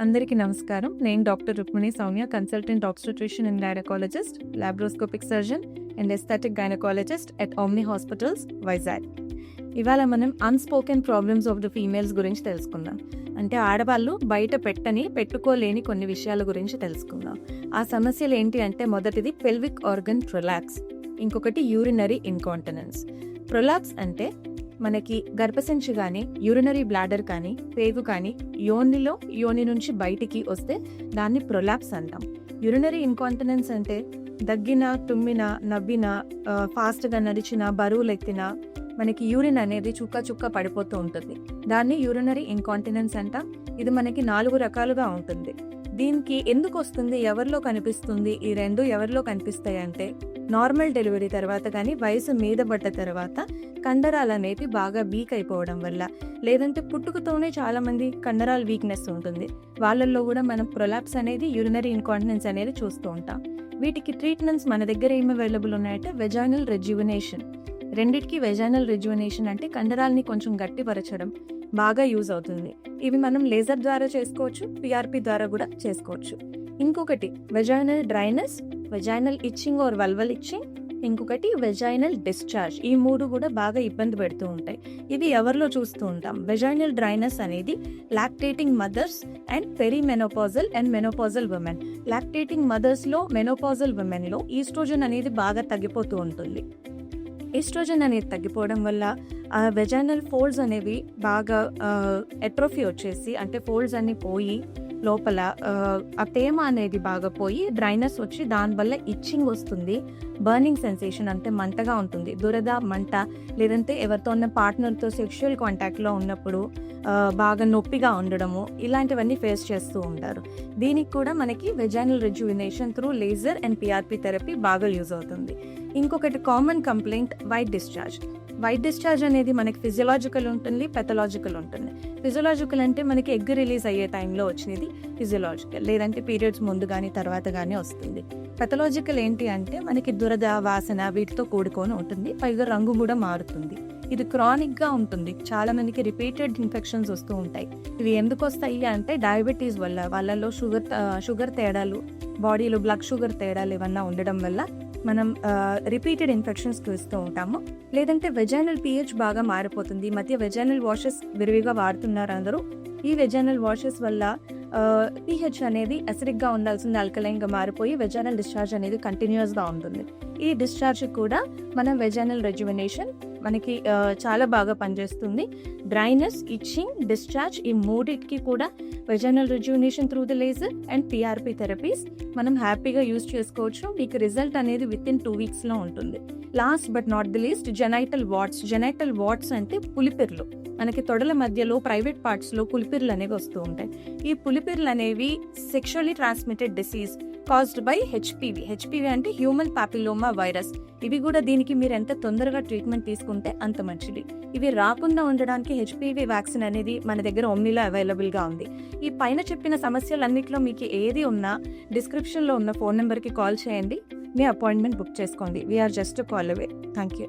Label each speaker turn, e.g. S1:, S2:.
S1: అందరికీ నమస్కారం. నేను doctor Rukmini Soumya, consultant obstetrician and gynaecologist, laparoscopic surgeon and aesthetic gynaecologist at omni hospitals, Vizag. ఇవాళ మనం unspoken problems of the females గురించి తెలుసుకుందాం. అంటే ఆడవాళ్ళు బయట పెట్టుకోలేని కొన్ని విషయాల గురించి తెలుసుకుందాం. ఆ సమస్యలు ఏంటి అంటే, మొదటిది పెల్విక్ ఆర్గన్ ప్రొలాప్స్, ఇంకొకటి యూరినరీ ఇన్కాంటినెన్స్. ప్రొలాప్స్ అంటే మనకి గర్భసంచి కానీ, యూరినరీ బ్లాడర్ కానీ, పేగు కానీ యోని నుంచి బయటికి వస్తే దాన్ని ప్రొలాప్స్ అంటాం. యూరినరీ ఇన్కాంటినెన్స్ అంటే దగ్గిన, తుమ్మిన, నవ్విన, ఫాస్ట్గా నడిచిన, బరువులు ఎత్తిన మనకి యూరిన్ అనేది చుక్క పడిపోతూ ఉంటుంది. దాన్ని యూరినరీ ఇన్కాంటినెన్స్ అంటాం. ఇది మనకి 4 రకాలుగా ఉంటుంది. దీనికి ఎందుకు వస్తుంది, ఎవరిలో కనిపిస్తుంది? ఈ రెండు ఎవరిలో కనిపిస్తాయి అంటే, నార్మల్ డెలివరీ తర్వాత కానీ, వయసు మీద పడ్డ తర్వాత కండరాలు అనేవి బాగా వీక్ అయిపోవడం వల్ల, లేదంటే పుట్టుకతోనే చాలా మంది కండరాల వీక్నెస్ ఉంటుంది. వాళ్ళల్లో కూడా మనం ప్రొలాప్స్ అనేది, యూరినరీ ఇన్కాంటినెన్స్ అనేది చూస్తూ ఉంటాం. వీటికి ట్రీట్మెంట్స్ మన దగ్గర ఏమి అవైలబుల్ ఉన్నాయంటే, వెజైనల్ రెజ్యువనేషన్. రెండిటికి వెజైనల్ రెజ్యువనేషన్ అంటే కండరాల్ని కొంచెం గట్టిపరచడం బాగా యూజ్ అవుతుంది. ఇవి మనం లేజర్ ద్వారా చేసుకోవచ్చు, పిఆర్పి ద్వారా కూడా చేసుకోవచ్చు. ఇంకొకటి vaginal dryness, vaginal itching or vulval itching, ఇంకొకటి వెజైనల్ డిశ్చార్జ్. ఈ 3 కూడా బాగా ఇబ్బంది పెడుతూ ఉంటాయి. ఇవి ఎవరిలో చూస్తూ ఉంటాం? వెజైనల్ డ్రైనెస్ అనేది lactating mothers and perimenopausal and menopausal women. Lactating మదర్స్లో, మెనోపాజల్ ఉమెన్లో ఈస్ట్రోజన్ అనేది బాగా తగ్గిపోతూ ఉంటుంది. ఈస్ట్రోజన్ అనేది తగ్గిపోవడం వల్ల వెజైనల్ ఫోల్డ్స్ అనేవి బాగా ఎట్రోఫీ వచ్చేసి, అంటే ఫోల్డ్స్ అన్ని పోయి లోపల ఆ తేమ అనేది బాగా పోయి డ్రైనెస్ వచ్చి దానివల్ల ఇచ్చింగ్ వస్తుంది, బర్నింగ్ సెన్సేషన్ అంటే మంటగా ఉంటుంది, దురద, మంట, లేదంటే ఎవరితో ఉన్న పార్ట్నర్తో సెక్షువల్ కాంటాక్ట్లో ఉన్నప్పుడు బాగా నొప్పిగా ఉండడము, ఇలాంటివన్నీ ఫేస్ చేస్తూ ఉంటారు. దీనికి కూడా మనకి vaginal rejuvenation through laser and PRP therapy బాగా యూజ్ అవుతుంది. ఇంకొకటి common complaint white discharge. White discharge అనేది మనకి ఫిజియలాజికల్ ఉంటుంది, పెథలాజికల్ ఉంటుంది. ఫిజియలాజికల్ అంటే మనకి ఎగ్ రిలీజ్ అయ్యే టైంలో వచ్చినది ఫిజియలాజికల్, లేదంటే పీరియడ్స్ ముందు కానీ తర్వాత కానీ వస్తుంది. పెథలాజికల్ ఏంటి అంటే మనకి దురద, వాసన వీటితో కూడుకొని ఉంటుంది, పైగా రంగు కూడా మారుతుంది. ఇది క్రానిక్గా ఉంటుంది. చాలా మందికి రిపీటెడ్ ఇన్ఫెక్షన్స్ వస్తూ ఉంటాయి. ఇవి ఎందుకు వస్తాయి అంటే డయాబెటీస్ వల్ల, వాళ్ళలో షుగర్ తేడాలు, బాడీలో బ్లడ్ షుగర్ తేడాలు ఏమన్నా ఉండడం వల్ల మనం రిపీటెడ్ ఇన్ఫెక్షన్స్కి ఇస్తూ ఉంటాము. లేదంటే వెజైనల్ pH బాగా మారిపోతుంది. ఈ మధ్య వెజైనల్ వాషెస్ విరివిగా వాడుతున్నారు అందరూ. ఈ వెజైనల్ వాషెస్ వల్ల pH అనేది అసిడిక్గా ఉండాల్సింది ఆల్కలైన్గా మారిపోయి వెజైనల్ డిశ్చార్జ్ అనేది కంటిన్యూస్గా ఉంటుంది. ఈ డిశ్చార్జ్ కూడా మనం వెజైనల్ రెజ్యువనేషన్ మనకి చాలా బాగా పనిచేస్తుంది. డ్రైనెస్, ఇచ్చింగ్, డిశ్చార్జ్ ఈ 3కి కూడా vaginal rejuvenation through the laser and PRP therapies మనం హ్యాపీగా యూజ్ చేసుకోవచ్చు. మీకు రిజల్ట్ అనేది వితిన్ 2 వీక్స్లో ఉంటుంది. Last but not the least, genital warts. Genital warts అంటే పులిపిర్లు. మనకి తొడల మధ్యలో ప్రైవేట్ పార్ట్స్లో పులిపిర్లు అనేవి వస్తూ ఉంటాయి. ఈ పులిపిర్లు అనేవి sexually transmitted disease caused by HPV. HPV అంటే హ్యూమన్ పాపిలోమా వైరస్. ఇవి కూడా దీనికి మీరు ఎంత తొందరగా ట్రీట్మెంట్ తీసుకుంటే అంత మంచిది. ఇవి రాకుండా ఉండడానికి హెచ్పివి వ్యాక్సిన్ అనేది మన దగ్గర ఓమ్నిలో అవైలబుల్గా ఉంది. ఈ పైన చెప్పిన సమస్యలన్నింటిలో మీకు ఏది ఉన్నా డిస్క్రిప్షన్లో ఉన్న ఫోన్ నెంబర్కి కాల్ చేయండి. మీ అపాయింట్మెంట్ బుక్ చేసుకోండి. We are just call away. Thank you.